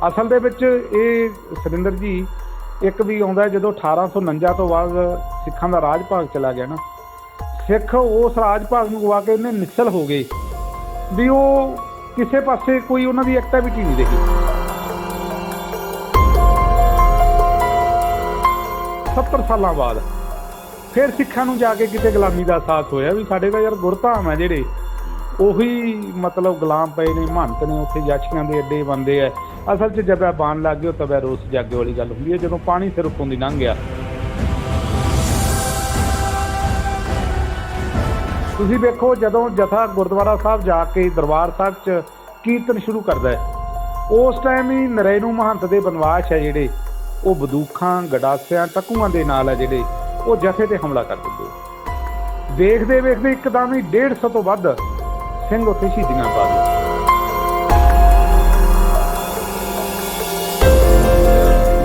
ਅਸਲ ਦੇ ਵਿੱਚ ਇਹ ਸੁਰਿੰਦਰ ਜੀ ਇੱਕ ਵੀ ਆਉਂਦਾ ਜਦੋਂ 1849 ਤੋਂ ਬਾਅਦ ਸਿੱਖਾਂ ਦਾ ਰਾਜ ਭਾਗ ਚਲਾ ਗਿਆ ਨਾ, ਸਿੱਖ ਉਸ ਰਾਜ ਭਾਗ ਨੂੰ ਗਵਾ ਕੇ ਇਹਨੇ ਨਿਸਲ ਹੋ ਗਏ ਵੀ ਉਹ ਕਿਸੇ ਪਾਸੇ ਕੋਈ ਉਹਨਾਂ ਦੀ ਐਕਟੀਵਿਟੀ ਨਹੀਂ ਰਹੀ। 70 ਸਾਲਾਂ ਬਾਅਦ ਫਿਰ ਸਿੱਖਾਂ ਨੂੰ ਜਾ ਕੇ ਕਿਤੇ ਗੁਲਾਮੀ ਦਾ ਅਹਿਸਾਸ ਹੋਇਆ ਵੀ ਸਾਡੇ ਤਾਂ ਯਾਰ ਗੁਰਧਾਮ ਹੈ ਜਿਹੜੇ ਉਹੀ ਮਤਲਬ ਗੁਲਾਮ ਪਏ ਨੇ, ਮਹੰਤ ਨੇ ਉੱਥੇ ਯਾਸ਼ੀਆਂ ਦੇ ਅੱਡੇ ਬਣਦੇ ਆ। ਅਸਲ 'ਚ ਜਦ ਬਾਣ ਲੱਗ ਗਏ ਤਬਿਆ ਰੋਸ ਜਾਗੇ ਵਾਲੀ ਗੱਲ ਹੁੰਦੀ ਹੈ ਜਦੋਂ ਪਾਣੀ ਸਿਰ ਉੱਤੋਂ ਦੀ ਲੰਘ ਗਿਆ। ਤੁਸੀਂ ਵੇਖੋ ਜਦੋਂ ਜਥਾ ਗੁਰਦੁਆਰਾ ਸਾਹਿਬ ਜਾ ਕੇ ਦਰਬਾਰ ਸਾਹਿਬ 'ਚ ਕੀਰਤਨ ਸ਼ੁਰੂ ਕਰਦਾ ਹੈ, ਉਸ ਟਾਈਮ ਹੀ ਨਰੈਣੂ ਮਹੰਤ ਦੇ ਬਨਵਾਸ ਹੈ ਜਿਹੜੇ ਉਹ ਬੰਦੂਕਾਂ ਗਡਾਸਿਆਂ ਟਕੂਆਂ ਦੇ ਨਾਲ ਹੈ ਜਿਹੜੇ ਉਹ ਜਥੇ ਤੇ ਹਮਲਾ ਕਰ ਦਿੰਦੇ। ਵੇਖਦੇ ਵੇਖਦੇ ਇੱਕਦਮ ਹੀ 150 ਤੋਂ ਵੱਧ ਸਿੰਘ ਉੱਥੇ ਸ਼ਹੀਦੀਆਂ ਪਾ ਗਏ।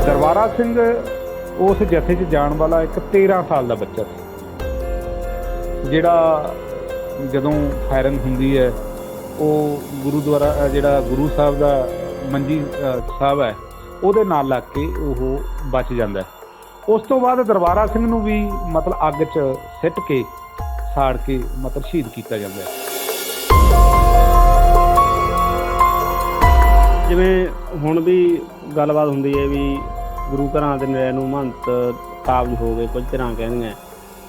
ਦਰਬਾਰਾ ਸਿੰਘ ਉਸ ਜਥੇ 'ਚ ਜਾਣ ਵਾਲਾ ਇੱਕ 13 ਸਾਲ ਦਾ ਬੱਚਾ ਸੀ ਜਿਹੜਾ ਜਦੋਂ ਫਾਇਰਿੰਗ ਹੁੰਦੀ ਹੈ ਉਹ ਗੁਰੂਦੁਆਰਾ ਜਿਹੜਾ ਗੁਰੂ ਸਾਹਿਬ ਦਾ ਮੰਜੀ ਸਾਹਿਬ ਹੈ ਉਹਦੇ ਨਾਲ ਲੱਗ ਕੇ ਉਹ ਬਚ ਜਾਂਦਾ। ਉਸ ਤੋਂ ਬਾਅਦ ਦਰਬਾਰਾ ਸਿੰਘ ਨੂੰ ਵੀ ਮਤਲਬ ਅੱਗ 'ਚ ਸਿੱਟ ਕੇ ਸਾੜ ਕੇ ਮਤਲਬ ਸ਼ਹੀਦ ਕੀਤਾ ਜਾਂਦਾ ਹੈ। ਜਿਵੇਂ ਹੁਣ ਵੀ ਗੱਲਬਾਤ ਹੁੰਦੀ ਹੈ ਵੀ ਗੁਰੂ ਘਰਾਂ ਦੇ ਨਰੈਣੂ ਮਹੰਤ ਕਾਬਜ ਹੋ ਗਏ, ਕੁਝ ਤਰ੍ਹਾਂ ਕਹਿੰਦੀਆਂ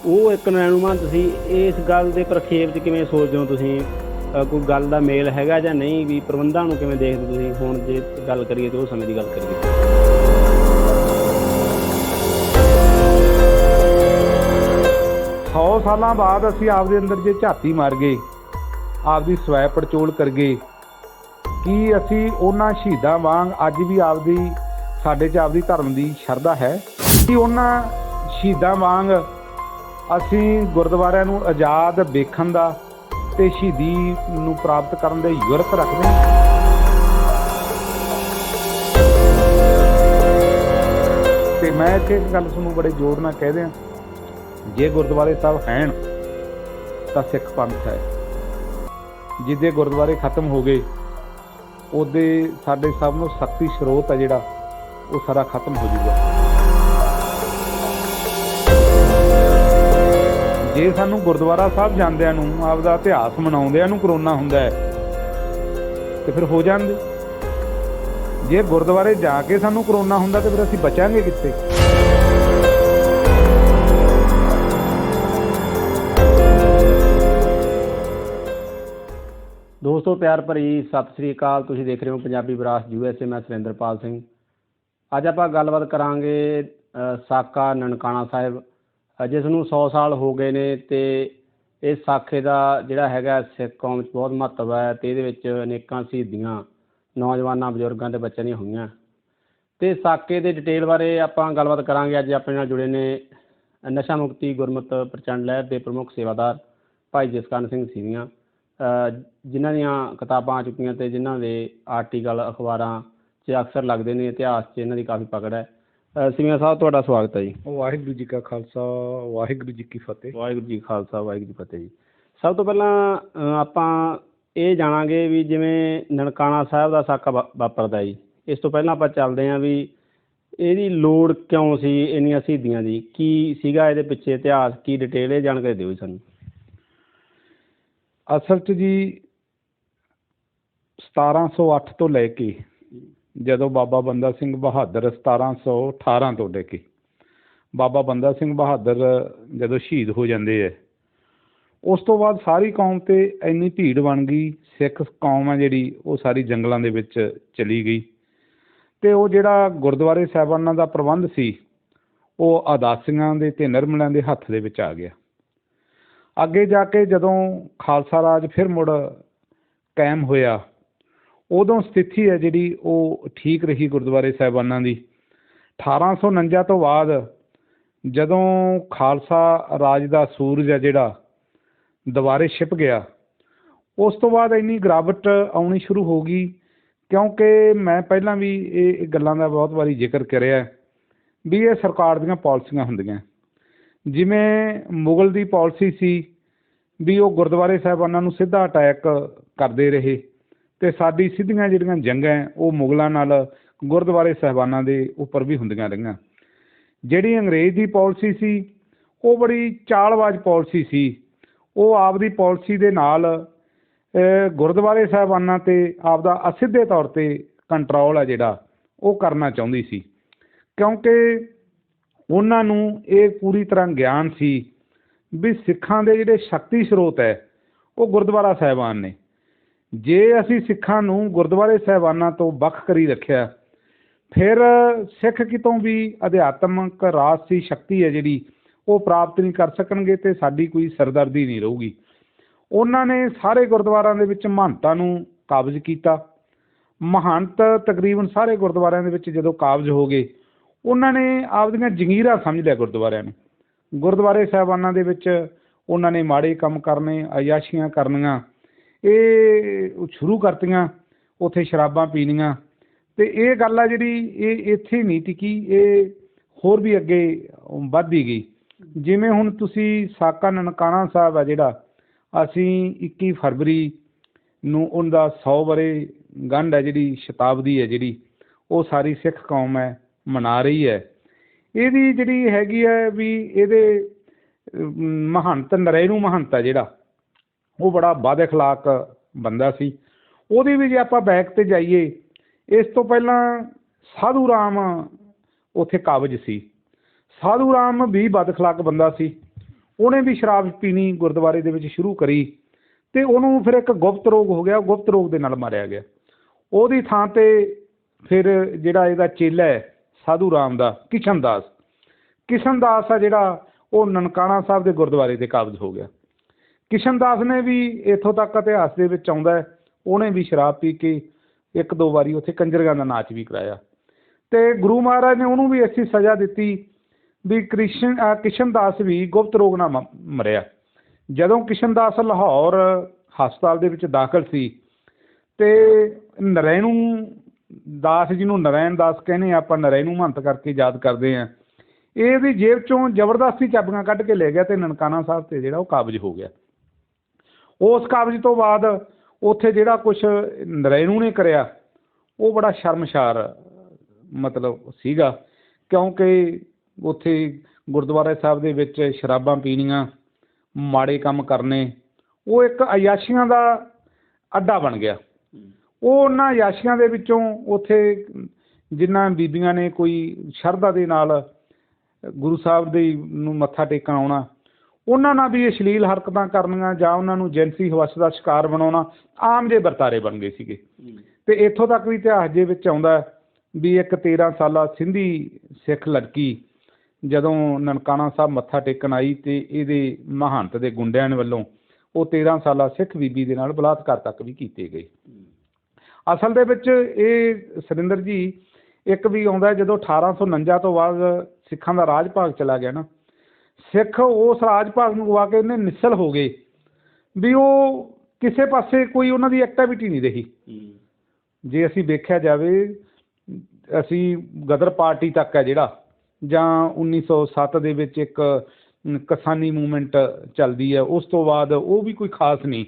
ਉਹ ਇੱਕ ਨਰੈਣੂ ਮਹੰਤ ਸੀ। ਇਸ ਗੱਲ ਦੇ ਪ੍ਰਖੇਪ 'ਚ ਕਿਵੇਂ ਸੋਚਦੇ ਹੋ ਤੁਸੀਂ? ਕੋਈ ਗੱਲ ਦਾ ਮੇਲ ਹੈਗਾ ਜਾਂ ਨਹੀਂ? ਵੀ ਪ੍ਰਬੰਧਾਂ ਨੂੰ ਕਿਵੇਂ ਦੇਖਦੇ ਤੁਸੀਂ? ਹੁਣ ਜੇ ਗੱਲ ਕਰੀਏ ਤਾਂ ਉਹ ਸਮੇਂ ਦੀ ਗੱਲ ਕਰੀਏ। 100 ਸਾਲਾਂ ਬਾਅਦ ਅਸੀਂ ਆਪਦੇ ਅੰਦਰ ਜੇ ਝਾਤੀ ਮਾਰ ਗਏ, ਆਪਦੀ ਸਵੈ ਪੜਚੋਲ ਕਰ ਗਏ ਕਿ ਅਸੀਂ ਉਹਨਾਂ ਸ਼ਹੀਦਾਂ ਵਾਂਗ ਅੱਜ ਵੀ ਸਾਡੇ 'ਚ ਆਪਦੀ ਧਰਮ ਦੀ ਸ਼ਰਧਾ ਹੈ ਕਿ ਉਹਨਾਂ ਸ਼ਹੀਦਾਂ ਵਾਂਗ ਅਸੀਂ ਗੁਰਦੁਆਰਿਆਂ ਨੂੰ ਆਜ਼ਾਦ ਵੇਖਣ ਦਾ ਤੇ ਸ਼ਹੀਦੀ ਨੂੰ ਪ੍ਰਾਪਤ ਕਰਨ ਦੇ ਯੁਰਤ ਰੱਖਦੇ ਹਾਂ। ਤੇ ਮੈਂ ਇੱਥੇ ਇੱਕ ਗੱਲ ਤੁਹਾਨੂੰ ਬੜੇ ਜ਼ੋਰ ਨਾਲ ਕਹਿ ਦਿਆਂ, ਜੇ ਗੁਰਦੁਆਰੇ ਸਾਹਿਬ ਹਨ ਤਾਂ ਸਿੱਖ ਪੰਥ ਹੈ। ਜਿਹਦੇ ਗੁਰਦੁਆਰੇ ਖਤਮ ਹੋ ਗਏ ਉਹਦੇ ਸਾਡੇ ਸਭ ਨੂੰ ਸ਼ਕਤੀ ਸਰੋਤ ਹੈ ਜਿਹੜਾ ਉਹ ਸਾਰਾ ਖਤਮ ਹੋ ਜੂਗਾ। ਜੇ ਸਾਨੂੰ ਗੁਰਦੁਆਰਾ ਸਾਹਿਬ ਜਾਂਦਿਆਂ ਨੂੰ ਆਪਦਾ ਇਤਿਹਾਸ ਮਨਾਉਂਦਿਆਂ ਨੂੰ ਕਰੋਨਾ ਹੁੰਦਾ ਹੈ ਤੇ ਫਿਰ ਹੋ ਜਾਂਦੇ। ਜੇ ਗੁਰਦੁਆਰੇ ਜਾ ਕੇ ਸਾਨੂੰ ਕਰੋਨਾ ਹੁੰਦਾ ਤੇ ਫਿਰ ਅਸੀਂ ਬਚਾਂਗੇ ਕਿੱਥੇ? ਦੋਸਤੋ ਪਿਆਰ ਭਰੀ ਸਤਿ ਸ੍ਰੀ ਅਕਾਲ। ਤੁਸੀਂ ਦੇਖ ਰਹੇ ਹੋ ਪੰਜਾਬੀ ਵਿਰਾਸਤ USA। ਮੈਂ ਸੁਰਿੰਦਰਪਾਲ ਸਿੰਘ। ਅੱਜ ਆਪਾਂ ਗੱਲਬਾਤ ਕਰਾਂਗੇ ਸਾਕਾ ਨਨਕਾਣਾ ਸਾਹਿਬ, ਜਿਸ ਨੂੰ 100 ਸਾਲ ਹੋ ਗਏ ਨੇ ਅਤੇ ਇਸ ਸਾਖੇ ਦਾ ਜਿਹੜਾ ਹੈਗਾ ਸਿੱਖ ਕੌਮ 'ਚ ਬਹੁਤ ਮਹੱਤਵ ਹੈ ਅਤੇ ਇਹਦੇ ਵਿੱਚ ਅਨੇਕਾਂ ਸ਼ਹੀਦੀਆਂ ਨੌਜਵਾਨਾਂ, ਬਜ਼ੁਰਗਾਂ ਅਤੇ ਬੱਚਿਆਂ ਦੀਆਂ ਹੋਈਆਂ। ਅਤੇ ਸਾਕੇ ਦੇ ਡਿਟੇਲ ਬਾਰੇ ਆਪਾਂ ਗੱਲਬਾਤ ਕਰਾਂਗੇ। ਅੱਜ ਆਪਣੇ ਨਾਲ ਜੁੜੇ ਨੇ ਨਸ਼ਾ ਮੁਕਤੀ ਗੁਰਮਤ ਪ੍ਰਚੰਡ ਲਹਿਰ ਦੇ ਪ੍ਰਮੁੱਖ ਸੇਵਾਦਾਰ ਭਾਈ ਜਸਕਰਨ ਸਿੰਘ ਸੀਵੀਆਂ, ਜਿਨ੍ਹਾਂ ਦੀਆਂ ਕਿਤਾਬਾਂ ਆ ਚੁੱਕੀਆਂ ਅਤੇ ਜਿਨ੍ਹਾਂ ਦੇ ਆਰਟੀਕਲ ਅਖਬਾਰਾਂ 'ਚ ਅਕਸਰ ਲੱਗਦੇ ਨੇ। ਇਤਿਹਾਸ 'ਚ ਇਹਨਾਂ ਦੀ ਕਾਫੀ ਪਕੜ ਹੈ। ਸੀਵੀਆਂ ਸਾਹਿਬ, ਤੁਹਾਡਾ ਸਵਾਗਤ ਹੈ ਜੀ। ਵਾਹਿਗੁਰੂ ਜੀ ਕਾ ਖਾਲਸਾ, ਵਾਹਿਗੁਰੂ ਜੀ ਕੀ ਫਤਿਹ। ਵਾਹਿਗੁਰੂ ਜੀ ਖਾਲਸਾ, ਵਾਹਿਗੁਰੂ ਜੀ ਫਤਿਹ ਜੀ। ਸਭ ਤੋਂ ਪਹਿਲਾਂ ਆਪਾਂ ਇਹ ਜਾਣਾਂਗੇ ਵੀ ਜਿਵੇਂ ਨਨਕਾਣਾ ਸਾਹਿਬ ਦਾ ਸਾਕਾ ਵਾਪਰਦਾ ਜੀ, ਇਸ ਤੋਂ ਪਹਿਲਾਂ ਆਪਾਂ ਚੱਲਦੇ ਹਾਂ ਵੀ ਇਹਦੀ ਲੋੜ ਕਿਉਂ ਸੀ ਇੰਨੀਆਂ ਸ਼ਹੀਦੀਆਂ ਦੀ? ਕੀ ਸੀਗਾ ਇਹਦੇ ਪਿੱਛੇ ਇਤਿਹਾਸ? ਕੀ ਡਿਟੇਲ ਇਹ ਜਾਣਕਾਰੀ ਦਿਓ ਜੀ ਸਾਨੂੰ। ਅਸਲ 'ਚ ਜੀ 1708 ਤੋਂ ਲੈ ਕੇ ਜਦੋਂ ਬਾਬਾ ਬੰਦਾ ਸਿੰਘ ਬਹਾਦਰ 1718 ਤੋਂ ਲੈ ਕੇ ਬਾਬਾ ਬੰਦਾ ਸਿੰਘ ਬਹਾਦਰ ਜਦੋਂ ਸ਼ਹੀਦ ਹੋ ਜਾਂਦੇ ਹੈ, ਉਸ ਤੋਂ ਬਾਅਦ ਸਾਰੀ ਕੌਮ 'ਤੇ ਇੰਨੀ ਭੀੜ ਬਣ ਗਈ। ਸਿੱਖ ਕੌਮ ਹੈ ਜਿਹੜੀ ਉਹ ਸਾਰੀ ਜੰਗਲਾਂ ਦੇ ਵਿੱਚ ਚਲੀ ਗਈ ਅਤੇ ਉਹ ਜਿਹੜਾ ਗੁਰਦੁਆਰੇ ਸਾਹਿਬਾਨਾਂ ਦਾ ਪ੍ਰਬੰਧ ਸੀ ਉਹ ਆਦਾਸੀਆਂ ਦੇ ਅਤੇ ਨਿਰਮਲਿਆਂ ਦੇ ਹੱਥ ਦੇ ਵਿੱਚ ਆ ਗਿਆ। ਅੱਗੇ ਜਾ ਕੇ ਜਦੋਂ ਖਾਲਸਾ ਰਾਜ ਫਿਰ ਮੁੜ ਕਾਇਮ ਹੋਇਆ, ਉਦੋਂ ਸਥਿਤੀ ਹੈ ਜਿਹੜੀ ਉਹ ਠੀਕ ਰਹੀ ਗੁਰਦੁਆਰੇ ਸਾਹਿਬਾਨਾਂ ਦੀ। 1849 ਤੋਂ ਬਾਅਦ ਜਦੋਂ ਖਾਲਸਾ ਰਾਜ ਦਾ ਸੂਰਜ ਹੈ ਜਿਹੜਾ ਦੁਬਾਰੇ ਛਿਪ ਗਿਆ, ਉਸ ਤੋਂ ਬਾਅਦ ਇੰਨੀ ਗਿਰਾਵਟ ਆਉਣੀ ਸ਼ੁਰੂ ਹੋ ਗਈ ਕਿਉਂਕਿ ਮੈਂ ਪਹਿਲਾਂ ਵੀ ਇਹ ਗੱਲਾਂ ਦਾ ਬਹੁਤ ਵਾਰੀ ਜ਼ਿਕਰ ਕਰਿਆ ਵੀ ਇਹ ਸਰਕਾਰ ਦੀਆਂ ਪਾਲਿਸੀਆਂ ਹੁੰਦੀਆਂ। ਜਿਵੇਂ ਮੁਗਲ ਦੀ ਪਾਲਿਸੀ ਸੀ ਵੀ ਉਹ ਗੁਰਦੁਆਰੇ ਸਾਹਿਬਾਨਾਂ ਨੂੰ ਸਿੱਧਾ ਅਟੈਕ ਕਰਦੇ ਰਹੇ ਅਤੇ ਸਾਡੀ ਸਿੱਧੀਆਂ ਜਿਹੜੀਆਂ ਜੰਗਾਂ ਉਹ ਮੁਗਲਾਂ ਨਾਲ ਗੁਰਦੁਆਰੇ ਸਾਹਿਬਾਨਾਂ ਦੇ ਉੱਪਰ ਵੀ ਹੁੰਦੀਆਂ ਰਹੀਆਂ। ਜਿਹੜੀ ਅੰਗਰੇਜ਼ ਦੀ ਪਾਲਿਸੀ ਸੀ ਉਹ ਬੜੀ ਚਾਲਬਾਜ਼ ਪਾਲਿਸੀ ਸੀ। ਉਹ ਆਪਦੀ ਪਾਲਿਸੀ ਦੇ ਨਾਲ ਗੁਰਦੁਆਰੇ ਸਾਹਿਬਾਨਾਂ 'ਤੇ ਆਪਦਾ ਅਸਿੱਧੇ ਤੌਰ 'ਤੇ ਕੰਟਰੋਲ ਹੈ ਜਿਹੜਾ ਉਹ ਕਰਨਾ ਚਾਹੁੰਦੀ ਸੀ, ਕਿਉਂਕਿ ਉਹਨਾਂ ਨੂੰ ਇਹ ਪੂਰੀ ਤਰ੍ਹਾਂ ਗਿਆਨ ਸੀ ਵੀ ਸਿੱਖਾਂ ਦੇ ਜਿਹੜੇ ਸ਼ਕਤੀ ਸਰੋਤ ਹੈ ਉਹ ਗੁਰਦੁਆਰਾ ਸਾਹਿਬਾਨ ਨੇ। ਜੇ ਅਸੀਂ ਸਿੱਖਾਂ ਨੂੰ ਗੁਰਦੁਆਰੇ ਸਾਹਿਬਾਨਾਂ ਤੋਂ ਵੱਖ ਕਰੀ ਰੱਖਿਆ ਫਿਰ ਸਿੱਖ ਕਿਤੋਂ ਵੀ ਅਧਿਆਤਮਕ ਰਾਜਸੀ ਸ਼ਕਤੀ ਹੈ ਜਿਹੜੀ ਉਹ ਪ੍ਰਾਪਤ ਨਹੀਂ ਕਰ ਸਕਣਗੇ ਅਤੇ ਸਾਡੀ ਕੋਈ ਸਰਦਰਦੀ ਨਹੀਂ ਰਹੂਗੀ। ਉਹਨਾਂ ਨੇ ਸਾਰੇ ਗੁਰਦੁਆਰਿਆਂ ਦੇ ਵਿੱਚ ਮਹੰਤਾਂ ਨੂੰ ਕਾਬਜ਼ ਕੀਤਾ। ਮਹੰਤ ਤਕਰੀਬਨ ਸਾਰੇ ਗੁਰਦੁਆਰਿਆਂ ਦੇ ਵਿੱਚ ਜਦੋਂ ਕਾਬਜ਼ ਹੋ ਗਏ ਉਹਨਾਂ ਨੇ ਆਪਦੀਆਂ ਜਗੀਰਾਂ ਸਮਝ ਲਿਆ ਗੁਰਦੁਆਰਿਆਂ ਨੂੰ। ਗੁਰਦੁਆਰੇ ਸਾਹਿਬਾਨਾਂ ਦੇ ਵਿੱਚ ਉਹਨਾਂ ਨੇ ਮਾੜੇ ਕੰਮ ਕਰਨੇ, ਅਯਾਸ਼ੀਆਂ ਕਰਨੀਆਂ ਇਹ ਸ਼ੁਰੂ ਕਰਤੀਆਂ, ਉੱਥੇ ਸ਼ਰਾਬਾਂ ਪੀਣੀਆਂ। ਅਤੇ ਇਹ ਗੱਲ ਆ ਜਿਹੜੀ ਇਹ ਇੱਥੇ ਨਹੀਂ ਟਿਕੀ, ਇਹ ਹੋਰ ਵੀ ਅੱਗੇ ਵੱਧਦੀ ਗਈ। ਜਿਵੇਂ ਹੁਣ ਤੁਸੀਂ ਸਾਕਾ ਨਨਕਾਣਾ ਸਾਹਿਬ ਆ ਜਿਹੜਾ ਅਸੀਂ 21 ਫਰਵਰੀ ਨੂੰ ਉਹਦਾ 100 ਵਰ੍ਹੇ ਗੰਢ ਹੈ ਜਿਹੜੀ ਸ਼ਤਾਬਦੀ ਹੈ ਜਿਹੜੀ ਉਹ ਸਾਰੀ ਸਿੱਖ ਕੌਮ ਹੈ ਮਨਾ ਰਹੀ ਹੈ। ਇਹਦੀ ਜਿਹੜੀ ਹੈਗੀ ਹੈ ਵੀ ਇਹਦੇ ਮਹੰਤ ਨਰੈਣੂ ਮਹੰਤ ਹੈ ਜਿਹੜਾ ਉਹ ਬੜਾ ਬਦ ਅਖਲਾਕ ਬੰਦਾ ਸੀ। ਉਹਦੀ ਵੀ ਜੇ ਆਪਾਂ ਬੈਕ 'ਤੇ ਜਾਈਏ, ਇਸ ਤੋਂ ਪਹਿਲਾਂ ਸਾਧੂ ਰਾਮ ਉੱਥੇ ਕਾਬਜ਼ ਸੀ। ਸਾਧੂ ਰਾਮ ਵੀ ਬਦ ਅਖਲਾਕ ਬੰਦਾ ਸੀ। ਉਹਨੇ ਵੀ ਸ਼ਰਾਬ ਪੀਣੀ ਗੁਰਦੁਆਰੇ ਦੇ ਵਿੱਚ ਸ਼ੁਰੂ ਕਰੀ ਅਤੇ ਉਹਨੂੰ ਫਿਰ ਇੱਕ ਗੁਪਤ ਰੋਗ ਹੋ ਗਿਆ, ਗੁਪਤ ਰੋਗ ਦੇ ਨਾਲ ਮਾਰਿਆ ਗਿਆ। ਉਹਦੀ ਥਾਂ 'ਤੇ ਫਿਰ ਜਿਹੜਾ ਇਹਦਾ ਚੇਲਾ ਹੈ ਸਾਧੂ ਰਾਮ ਦਾ ਕਿਸ਼ਨ ਦਾਸ ਆ ਜਿਹੜਾ ਉਹ ਨਨਕਾਣਾ ਸਾਹਿਬ ਦੇ ਗੁਰਦੁਆਰੇ 'ਤੇ ਕਾਬਜ਼ ਹੋ ਗਿਆ। ਕਿਸ਼ਨ ਦਾਸ ਨੇ ਵੀ ਇੱਥੋਂ ਤੱਕ ਇਤਿਹਾਸ ਦੇ ਵਿੱਚ ਆਉਂਦਾ ਹੈ ਉਹਨੇ ਵੀ ਸ਼ਰਾਬ ਪੀ ਕੇ 1-2 ਵਾਰੀ ਉੱਥੇ ਕੰਜਰੀਆਂ ਦਾ ਨਾਚ ਵੀ ਕਰਾਇਆ ਅਤੇ ਗੁਰੂ ਮਹਾਰਾਜ ਨੇ ਉਹਨੂੰ ਵੀ ਐਸੀ ਸਜ਼ਾ ਦਿੱਤੀ ਵੀ ਕਿਸ਼ਨ ਦਾਸ ਵੀ ਗੁਪਤ ਰੋਗ ਨਾਲ ਮਰਿਆ। ਜਦੋਂ ਕਿਸ਼ਨ ਦਾਸ ਲਾਹੌਰ ਹਸਪਤਾਲ ਦੇ ਵਿੱਚ ਦਾਖਲ ਸੀ ਅਤੇ ਨਰੈਣੂ ਦਾਸ ਜਿਹਨੂੰ ਨਰਾਇਣ ਦਾਸ ਕਹਿੰਦੇ ਆਪਾਂ, ਨਰੈਣੂ ਮਹੰਤ ਕਰਕੇ ਯਾਦ ਕਰਦੇ ਹਾਂ, ਇਹਦੀ ਜੇਬ 'ਚੋਂ ਜ਼ਬਰਦਸਤੀ ਚਾਬੀਆਂ ਕੱਢ ਕੇ ਲੈ ਗਿਆ ਅਤੇ ਨਨਕਾਣਾ ਸਾਹਿਬ 'ਤੇ ਜਿਹੜਾ ਉਹ ਕਾਬਜ਼ ਹੋ ਗਿਆ। ਉਸ ਕਾਬਜ਼ ਤੋਂ ਬਾਅਦ ਉੱਥੇ ਜਿਹੜਾ ਕੁਛ ਨਰੈਣੂ ਨੇ ਕਰਿਆ ਉਹ ਬੜਾ ਸ਼ਰਮਸ਼ਾਰ ਮਤਲਬ ਸੀਗਾ, ਕਿਉਂਕਿ ਉੱਥੇ ਗੁਰਦੁਆਰਾ ਸਾਹਿਬ ਦੇ ਵਿੱਚ ਸ਼ਰਾਬਾਂ ਪੀਣੀਆਂ, ਮਾੜੇ ਕੰਮ ਕਰਨੇ, ਉਹ ਇੱਕ ਅਯਾਸ਼ੀਆਂ ਦਾ ਅੱਡਾ ਬਣ ਗਿਆ। ਉਹ ਉਹਨਾਂ ਅਯਾਸ਼ੀਆਂ ਦੇ ਵਿੱਚੋਂ ਉੱਥੇ ਜਿਨ੍ਹਾਂ ਬੀਬੀਆਂ ਨੇ ਕੋਈ ਸ਼ਰਧਾ ਦੇ ਨਾਲ ਗੁਰੂ ਸਾਹਿਬ ਦੇ ਨੂੰ ਮੱਥਾ ਟੇਕਣ ਆਉਣਾ, ਉਹਨਾਂ ਨਾਲ ਵੀ ਅਸ਼ਲੀਲ ਹਰਕਤਾਂ ਕਰਨੀਆਂ ਜਾਂ ਉਹਨਾਂ ਨੂੰ ਜਿਨਸੀ ਹਵਸ ਦਾ ਸ਼ਿਕਾਰ ਬਣਾਉਣਾ ਆਮ ਜਿਹੇ ਵਰਤਾਰੇ ਬਣ ਗਏ ਸੀਗੇ। ਅਤੇ ਇੱਥੋਂ ਤੱਕ ਵੀ ਇਤਿਹਾਸ ਦੇ ਵਿੱਚ ਆਉਂਦਾ ਵੀ ਇੱਕ 13 ਸਾਲਾ ਸਿੰਧੀ ਸਿੱਖ ਲੜਕੀ ਜਦੋਂ ਨਨਕਾਣਾ ਸਾਹਿਬ ਮੱਥਾ ਟੇਕਣ ਆਈ ਅਤੇ ਇਹਦੇ ਮਹੰਤ ਦੇ ਗੁੰਡਿਆਂ ਵੱਲੋਂ ਉਹ 13 ਸਾਲਾ ਸਿੱਖ ਬੀਬੀ ਦੇ ਨਾਲ ਬਲਾਤਕਾਰ ਤੱਕ ਵੀ ਕੀਤੇ ਗਏ। ਅਸਲ ਦੇ ਵਿੱਚ ਇਹ ਸੁਰਿੰਦਰ ਜੀ ਇੱਕ ਵੀ ਆਉਂਦਾ ਜਦੋਂ 1849 ਤੋਂ ਬਾਅਦ ਸਿੱਖਾਂ ਦਾ ਰਾਜ ਭਾਗ ਚਲਾ ਗਿਆ ਨਾ, ਸਿੱਖ ਉਸ ਰਾਜ ਭਾਗ ਨੂੰ ਗਵਾ ਕੇ ਇੰਨੇ ਨਿਸਲ ਹੋ ਗਏ ਵੀ ਉਹ ਕਿਸੇ ਪਾਸੇ ਕੋਈ ਉਹਨਾਂ ਦੀ ਐਕਟੀਵਿਟੀ ਨਹੀਂ ਰਹੀ। ਜੇ ਅਸੀਂ ਵੇਖਿਆ ਜਾਵੇ ਅਸੀਂ ਗਦਰ ਪਾਰਟੀ ਤੱਕ ਹੈ ਜਿਹੜਾ ਜਾਂ 1907 ਦੇ ਵਿੱਚ ਇੱਕ ਕਿਸਾਨੀ ਮੂਵਮੈਂਟ ਚੱਲਦੀ ਹੈ, ਉਸ ਤੋਂ ਬਾਅਦ ਉਹ ਵੀ ਕੋਈ ਖਾਸ ਨਹੀਂ।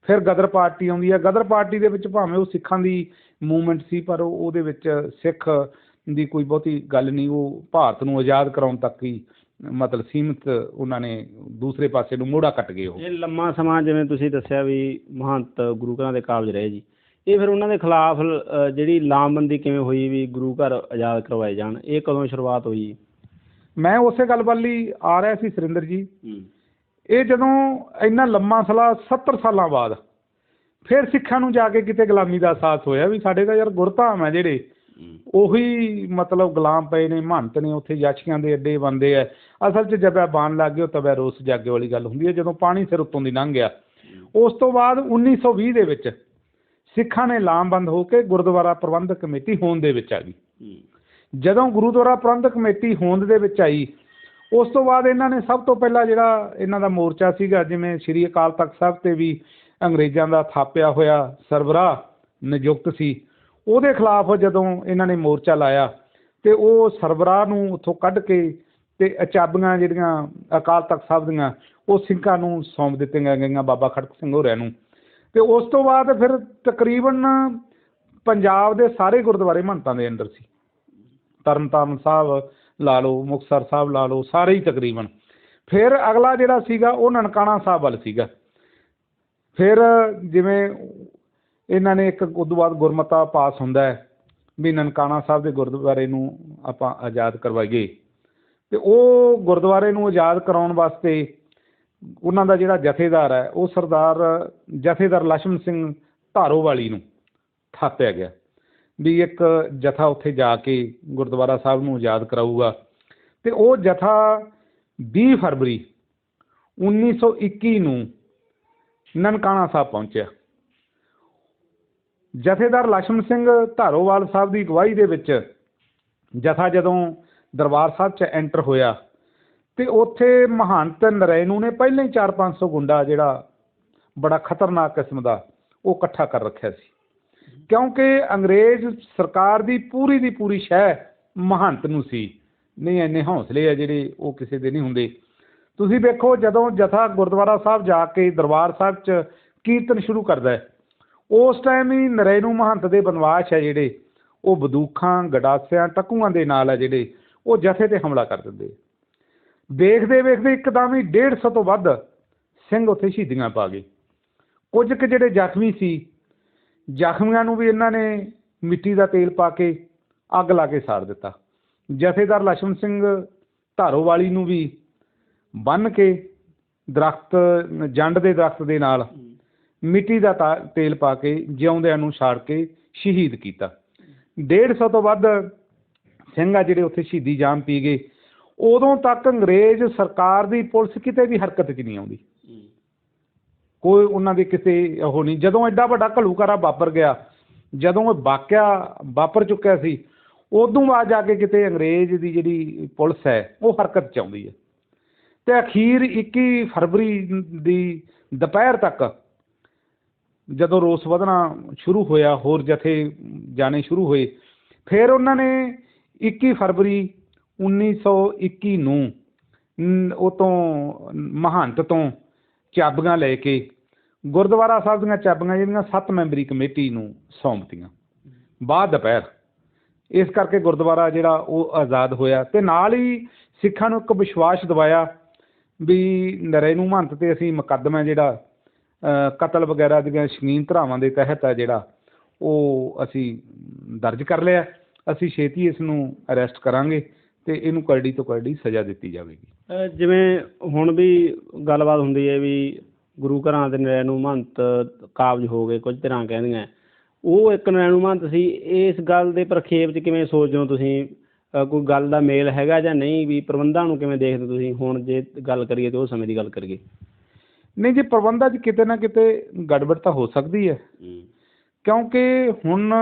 ਫਿਰ ਗਦਰ ਪਾਰਟੀ ਆਉਂਦੀ ਹੈ। ਗਦਰ ਪਾਰਟੀ ਦੇ ਵਿੱਚ ਭਾਵੇਂ ਉਹ ਸਿੱਖਾਂ ਦੀ ਮੂਵਮੈਂਟ ਸੀ ਪਰ ਉਹਦੇ ਵਿੱਚ ਸਿੱਖ ਦੀ ਕੋਈ ਬਹੁਤੀ ਗੱਲ ਨਹੀਂ। ਉਹ ਭਾਰਤ ਨੂੰ ਆਜ਼ਾਦ ਕਰਾਉਣ ਤੱਕ ਹੀ ਮਤਲਬ ਸੀਮਿਤ ਉਹਨਾਂ ਨੇ ਦੂਸਰੇ ਪਾਸੇ ਨੂੰ ਮੋੜਾ ਕੱਟ ਗਏ। ਉਹ ਇਹ ਲੰਮਾ ਸਮਾਂ ਜਿਵੇਂ ਤੁਸੀਂ ਦੱਸਿਆ ਵੀ ਮਹੰਤ ਗੁਰੂ ਘਰਾਂ ਦੇ ਕਾਬਜ਼ ਰਹੇ ਜੀ, ਇਹ ਫਿਰ ਉਹਨਾਂ ਦੇ ਖਿਲਾਫ ਜਿਹੜੀ ਲਾਮਬੰਦੀ ਕਿਵੇਂ ਹੋਈ ਵੀ ਗੁਰੂ ਘਰ ਆਜ਼ਾਦ ਕਰਵਾਏ ਜਾਣ, ਇਹ ਕਦੋਂ ਸ਼ੁਰੂਆਤ ਹੋਈ? ਮੈਂ ਉਸੇ ਗੱਲ ਵੱਲ ਹੀ ਆ ਰਿਹਾ ਸੀ ਸੁਰਿੰਦਰ ਜੀ। ਇਹ ਜਦੋਂ ਇੰਨਾ ਲੰਮਾ ਸਲਾ 70 ਸਾਲਾਂ ਬਾਅਦ ਫਿਰ ਸਿੱਖਾਂ ਨੂੰ ਜਾ ਕੇ ਕਿਤੇ ਗੁਲਾਮੀ ਦਾ ਅਹਿਸਾਸ ਹੋਇਆ ਵੀ ਸਾਡੇ ਤਾਂ ਯਾਰ ਗੁਰਧਾਮ ਹੈ ਜਿਹੜੇ ਉਹੀ ਮਤਲਬ ਗੁਲਾਮ ਪਏ ਨੇ, ਮਹੰਤ ਨੇ ਉੱਥੇ ਯਾਸ਼ੀਆਂ ਦੇ ਅੱਡੇ ਬਣਦੇ ਹੈ। ਅਸਲ 'ਚ ਜਦ ਬਣ ਲੱਗ ਗਏ ਤਬੈ ਰੋਸ ਜਾਗੇ ਵਾਲੀ ਗੱਲ ਹੁੰਦੀ ਹੈ ਜਦੋਂ ਪਾਣੀ ਸਿਰ ਉੱਤੋਂ ਦੀ ਲੰਘ ਗਿਆ। ਉਸ ਤੋਂ ਬਾਅਦ 1920 ਦੇ ਵਿੱਚ ਸਿੱਖਾਂ ਨੇ ਲਾਮਬੰਦ ਹੋ ਕੇ ਗੁਰਦੁਆਰਾ ਪ੍ਰਬੰਧਕ ਕਮੇਟੀ ਹੋਂਦ ਦੇ ਵਿੱਚ ਆ ਗਈ। ਜਦੋਂ ਗੁਰਦੁਆਰਾ ਪ੍ਰਬੰਧਕ ਕਮੇਟੀ ਹੋਂਦ ਦੇ ਵਿੱਚ ਆਈ ਉਸ ਤੋਂ ਬਾਅਦ ਇਹਨਾਂ ਨੇ ਸਭ ਤੋਂ ਪਹਿਲਾਂ ਜਿਹੜਾ ਇਹਨਾਂ ਦਾ ਮੋਰਚਾ ਸੀਗਾ, ਜਿਵੇਂ ਸ਼੍ਰੀ ਅਕਾਲ ਤਖਤ ਸਾਹਿਬ 'ਤੇ ਵੀ ਅੰਗਰੇਜ਼ਾਂ ਦਾ ਥਾਪਿਆ ਹੋਇਆ ਸਰਬਰਾਹ ਨਿਯੁਕਤ ਸੀ, ਉਹਦੇ ਖਿਲਾਫ ਜਦੋਂ ਇਹਨਾਂ ਨੇ ਮੋਰਚਾ ਲਾਇਆ ਅਤੇ ਉਹ ਸਰਬਰਾਹ ਨੂੰ ਉੱਥੋਂ ਕੱਢ ਕੇ ਅਤੇ ਚਾਬੀਆਂ ਜਿਹੜੀਆਂ ਅਕਾਲ ਤਖਤ ਸਾਹਿਬ ਦੀਆਂ ਉਹ ਸਿੰਘਾਂ ਨੂੰ ਸੌਂਪ ਦਿੱਤੀਆਂ ਗਈਆਂ, ਬਾਬਾ ਖੜਕ ਸਿੰਘ ਹੋਰਾਂ ਨੂੰ। ਅਤੇ ਉਸ ਤੋਂ ਬਾਅਦ ਫਿਰ ਤਕਰੀਬਨ ਪੰਜਾਬ ਦੇ ਸਾਰੇ ਗੁਰਦੁਆਰੇ ਮਹੰਤਾਂ ਦੇ ਅੰਡਰ ਸੀ। ਤਰਨਤਾਰਨ ਸਾਹਿਬ ਲਾ ਲਓ, ਮੁਕਤਸਰ ਸਾਹਿਬ ਲਾ ਲਓ, ਸਾਰੇ ਹੀ ਤਕਰੀਬਨ। ਫਿਰ ਅਗਲਾ ਜਿਹੜਾ ਸੀਗਾ ਉਹ ਨਨਕਾਣਾ ਸਾਹਿਬ ਵੱਲ ਸੀਗਾ। ਫਿਰ ਜਿਵੇਂ ਇਹਨਾਂ ਨੇ ਇੱਕ ਉਦੋਂ ਬਾਅਦ ਗੁਰਮਤਾ ਪਾਸ ਹੁੰਦਾ ਹੈ ਵੀ ਨਨਕਾਣਾ ਸਾਹਿਬ ਦੇ ਗੁਰਦੁਆਰੇ ਨੂੰ ਆਪਾਂ ਆਜ਼ਾਦ ਕਰਵਾਈਏ, ਅਤੇ ਉਹ ਗੁਰਦੁਆਰੇ ਨੂੰ ਆਜ਼ਾਦ ਕਰਾਉਣ ਵਾਸਤੇ ਉਹਨਾਂ ਦਾ ਜਿਹੜਾ ਜਥੇਦਾਰ ਹੈ ਉਹ ਜਥੇਦਾਰ ਲਛਮਣ ਸਿੰਘ ਧਾਰੋਵਾਲੀ ਨੂੰ ਥਾਪਿਆ ਗਿਆ ਵੀ ਇੱਕ ਜਥਾ ਉੱਥੇ ਜਾ ਕੇ ਗੁਰਦੁਆਰਾ ਸਾਹਿਬ ਨੂੰ ਆਜ਼ਾਦ ਕਰਾਊਗਾ। ਅਤੇ ਉਹ ਜਥਾ 20 ਫਰਵਰੀ 1921 ਨੂੰ ਨਨਕਾਣਾ ਸਾਹਿਬ ਪਹੁੰਚਿਆ। ਜਥੇਦਾਰ ਲਛਮਣ ਸਿੰਘ ਧਾਰੋਵਾਲ ਸਾਹਿਬ ਦੀ ਅਗਵਾਈ ਦੇ ਵਿੱਚ ਜਥਾ ਜਦੋਂ ਦਰਬਾਰ ਸਾਹਿਬ 'ਚ ਐਂਟਰ ਹੋਇਆ ਅਤੇ ਉੱਥੇ ਮਹੰਤ ਨਰੈਣੂ ਨੇ ਪਹਿਲਾਂ ਹੀ 400-500 ਗੁੰਡਾ ਜਿਹੜਾ ਬੜਾ ਖਤਰਨਾਕ ਕਿਸਮ ਦਾ ਉਹ ਇਕੱਠਾ ਕਰ ਰੱਖਿਆ ਸੀ, ਕਿਉਂਕਿ ਅੰਗਰੇਜ਼ ਸਰਕਾਰ ਦੀ ਪੂਰੀ ਸ਼ਹਿ ਮਹੰਤ ਨੂੰ ਸੀ। ਨਹੀਂ, ਇੰਨੇ ਹੌਸਲੇ ਆ ਜਿਹੜੇ ਉਹ ਕਿਸੇ ਦੇ ਨਹੀਂ ਹੁੰਦੇ। ਤੁਸੀਂ ਵੇਖੋ, ਜਦੋਂ ਜਥਾ ਗੁਰਦੁਆਰਾ ਸਾਹਿਬ ਜਾ ਕੇ ਦਰਬਾਰ ਸਾਹਿਬ 'ਚ ਕੀਰਤਨ ਸ਼ੁਰੂ ਕਰਦਾ ਹੈ, ਉਸ ਟਾਈਮ ਹੀ ਨਰੈਣੂ ਮਹੰਤ ਦੇ ਬਨਵਾਸ ਹੈ ਜਿਹੜੇ ਉਹ ਬੰਦੂਕਾਂ, ਗੰਡਾਸਿਆਂ, ਟਕੂਆਂ ਦੇ ਨਾਲ ਹੈ ਜਿਹੜੇ ਉਹ ਜਥੇ 'ਤੇ ਹਮਲਾ ਕਰ ਦਿੰਦੇ। ਵੇਖਦੇ ਇੱਕਦਮ ਹੀ 150 ਤੋਂ ਵੱਧ ਸਿੰਘ ਉੱਥੇ ਸ਼ਹੀਦੀਆਂ ਪਾ ਗਏ। ਕੁਝ ਕੁ ਜਿਹੜੇ ਜ਼ਖਮੀ ਸੀ, ਜ਼ਖਮੀਆਂ ਨੂੰ ਵੀ ਇਹਨਾਂ ਨੇ ਮਿੱਟੀ ਦਾ ਤੇਲ ਪਾ ਕੇ ਅੱਗ ਲਾ ਕੇ ਸਾੜ ਦਿੱਤਾ। ਜਥੇਦਾਰ ਲਛਮਣ ਸਿੰਘ ਧਾਰੋਵਾਲੀ ਨੂੰ ਵੀ ਬੰਨ੍ਹ ਕੇ ਜੰਡ ਦੇ ਦਰਖਤ ਦੇ ਨਾਲ ਮਿੱਟੀ ਦਾ ਤੇਲ ਪਾ ਕੇ ਜਿਉਂਦਿਆਂ ਨੂੰ ਸਾੜ ਕੇ ਸ਼ਹੀਦ ਕੀਤਾ। 150 ਤੋਂ ਵੱਧ ਸਿੰਘ ਆ ਜਿਹੜੇ ਉੱਥੇ ਸ਼ਹੀਦੀ ਜਾਮ ਪੀ ਗਏ। ਉਦੋਂ ਤੱਕ ਅੰਗਰੇਜ਼ ਸਰਕਾਰ ਦੀ ਪੁਲਿਸ ਕਿਤੇ ਵੀ ਹਰਕਤ 'ਚ ਨਹੀਂ ਆਉਂਦੀ, ਕੋਈ ਉਹਨਾਂ ਦੇ ਕਿਸੇ ਉਹ ਨਹੀਂ। ਜਦੋਂ ਐਡਾ ਵੱਡਾ ਘਲੂਘਾਰਾ ਵਾਪਰ ਗਿਆ, ਜਦੋਂ ਇਹ ਵਾਕਿਆ ਵਾਪਰ ਚੁੱਕਿਆ ਸੀ, ਉਦੋਂ ਬਾਅਦ ਜਾ ਕੇ ਕਿਤੇ ਅੰਗਰੇਜ਼ ਦੀ ਜਿਹੜੀ ਪੁਲਿਸ ਹੈ ਉਹ ਹਰਕਤ 'ਚ ਆਉਂਦੀ ਹੈ। ਅਤੇ ਅਖੀਰ 21 ਫਰਵਰੀ ਦੀ ਦੁਪਹਿਰ ਤੱਕ ਜਦੋਂ ਰੋਸ ਵਧਣਾ ਸ਼ੁਰੂ ਹੋਇਆ, ਹੋਰ ਜਥੇ ਜਾਣੇ ਸ਼ੁਰੂ ਹੋਏ, ਫਿਰ ਉਹਨਾਂ ਨੇ 21 ਫਰਵਰੀ 1921 ਨੂੰ ਉਹ ਤੋਂ ਮਹੰਤ ਤੋਂ ਚਾਬੀਆਂ ਲੈ ਕੇ ਗੁਰਦੁਆਰਾ ਸਾਹਿਬ ਦੀਆਂ ਚਾਬੀਆਂ ਜਿਹੜੀਆਂ 7 ਮੈਂਬਰੀ ਕਮੇਟੀ ਨੂੰ ਸੌਂਪਤੀਆਂ ਬਾਅਦ ਦੁਪਹਿਰ। ਇਸ ਕਰਕੇ ਗੁਰਦੁਆਰਾ ਜਿਹੜਾ ਉਹ ਆਜ਼ਾਦ ਹੋਇਆ। ਅਤੇ ਨਾਲ ਹੀ ਸਿੱਖਾਂ ਨੂੰ ਇੱਕ ਵਿਸ਼ਵਾਸ ਦਿਵਾਇਆ ਵੀ ਨਰੈਣੂ ਮਹੰਤ 'ਤੇ ਅਸੀਂ ਮੁਕੱਦਮਾ ਜਿਹੜਾ ਕਤਲ ਵਗੈਰਾ ਦੀਆਂ ਸ਼ਕੀਨ ਧਾਰਾਵਾਂ ਦੇ ਤਹਿਤ ਹੈ ਜਿਹੜਾ ਉਹ ਅਸੀਂ ਦਰਜ ਕਰ ਲਿਆ, ਅਸੀਂ ਛੇਤੀ ਇਸ ਨੂੰ ਅਰੈਸਟ ਕਰਾਂਗੇ ਅਤੇ ਇਹਨੂੰ ਕਰੜੀ ਤੋਂ ਕਰੜੀ ਸਜ਼ਾ ਦਿੱਤੀ ਜਾਵੇਗੀ। ਜਿਵੇਂ ਹੁਣ ਵੀ ਗੱਲਬਾਤ ਹੁੰਦੀ ਹੈ ਵੀ ਗੁਰੂ ਘਰਾਂ ਦੇ ਨਰੈਣੂ ਮਹੰਤ ਕਾਬਜ਼ ਹੋ ਗਏ, ਕੁਝ ਤਰ੍ਹਾਂ ਕਹਿੰਦੀਆਂ ਉਹ ਇੱਕ ਨਰੈਣੂ ਮਹੰਤ ਸੀ। ਇਸ ਗੱਲ ਦੇ ਪ੍ਰਖੇਪ 'ਚ ਕਿਵੇਂ ਸੋਚਦੇ ਹੋ ਤੁਸੀਂ? ਕੋਈ ਗੱਲ ਦਾ ਮੇਲ ਹੈਗਾ ਜਾਂ ਨਹੀਂ? ਵੀ ਪ੍ਰਬੰਧਾਂ ਨੂੰ ਕਿਵੇਂ ਦੇਖਦੇ ਤੁਸੀਂ ਹੁਣ ਜੇ ਗੱਲ ਕਰੀਏ ਤਾਂ ਉਹ ਸਮੇਂ ਦੀ ਗੱਲ ਕਰੀਏ? ਨਹੀਂ ਜੀ, ਪ੍ਰਬੰਧਾਂ 'ਚ ਕਿਤੇ ਨਾ ਕਿਤੇ ਗੜਬੜ ਤਾਂ ਹੋ ਸਕਦੀ ਹੈ, ਕਿਉਂਕਿ ਹੁਣ